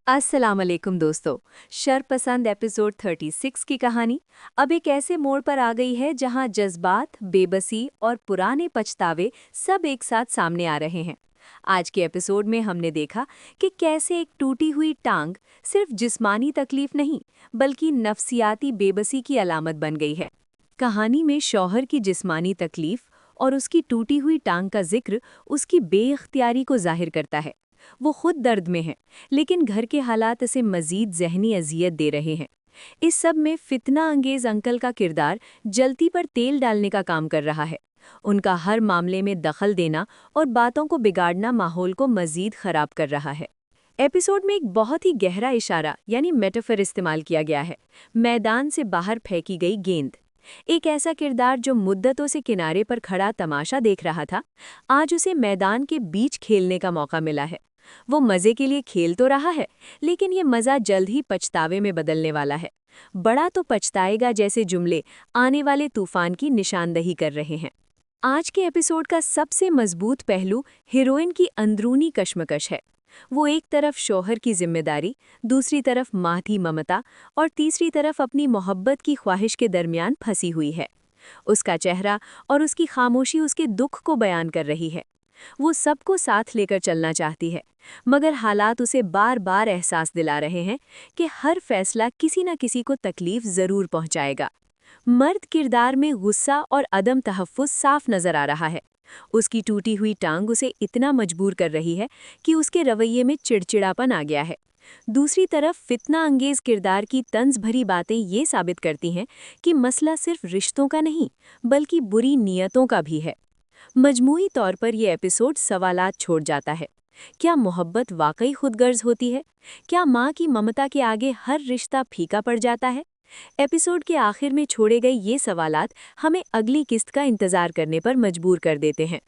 अस्सलाम वालेकुम दोस्तों। शरपसंद एपिसोड 36 की कहानी अब एक ऐसे मोड़ पर आ गई है जहां जज्बात, बेबसी और पुराने पछतावे सब एक साथ सामने आ रहे हैं। आज के एपिसोड में हमने देखा कि कैसे एक टूटी हुई टांग सिर्फ जिस्मानी तकलीफ नहीं बल्कि नफ्सियाती बेबसी की अलामत बन गई है। कहानी में शौहर की जिस्मानी तकलीफ और उसकी टूटी हुई टांग का जिक्र उसकी बेइख्तियारी को जाहिर करता है। वो खुद दर्द में है, लेकिन घर के हालात इसे मजीद जहनी अजियत दे रहे हैं। इस सब में फितना अंगेज अंकल का किरदार जलती पर तेल डालने का काम कर रहा है। उनका हर मामले में दखल देना और बातों को बिगाड़ना माहौल को मजीद खराब कर रहा है। एपिसोड में एक बहुत ही गहरा इशारा यानी मेटाफर इस्तेमाल किया गया है। मैदान से बाहर फेंकी गई गेंद। एक ऐसा किरदार जो मुद्दतों से किनारे पर खड़ा तमाशा देख रहा था, आज उसे मैदान के बीच खेलने का मौका मिला है। वो मजे के लिए खेल तो रहा है, लेकिन ये मजा जल्द ही पछतावे में बदलने वाला है। बड़ा तो पछताएगा जैसे जुमले आने वाले तूफान की निशानदही कर रहे हैं। आज के एपिसोड का सबसे मजबूत पहलू हीरोइन की अंदरूनी कश्मकश है। वो एक तरफ शौहर की जिम्मेदारी, दूसरी तरफ माँ ममता और तीसरी तरफ अपनी मोहब्बत की ख्वाहिश के दरमियान फंसी हुई है। उसका चेहरा और उसकी खामोशी उसके दुख को बयान कर रही है। वो सबको साथ लेकर चलना चाहती है, मगर हालात उसे बार बार एहसास दिला रहे हैं कि हर फैसला किसी न किसी को तकलीफ जरूर पहुंचाएगा। मर्द किरदार में गुस्सा और अदम तहफ़्फ़ुज़ साफ नजर आ रहा है। उसकी टूटी हुई टांग उसे इतना मजबूर कर रही है कि उसके रवैये में चिड़चिड़ापन आ गया है। दूसरी तरफ फितना अंगेज किरदार की तंज भरी बातें ये साबित करती हैं कि मसला सिर्फ रिश्तों का नहीं बल्कि बुरी नीयतों का भी है। मजमूई तौर पर यह एपिसोड सवालात छोड़ जाता है। क्या मोहब्बत वाकई खुदगर्ज होती है? क्या माँ की ममता के आगे हर रिश्ता फीका पड़ जाता है? एपिसोड के आखिर में छोड़े गए ये सवालात हमें अगली किस्त का इंतजार करने पर मजबूर कर देते हैं।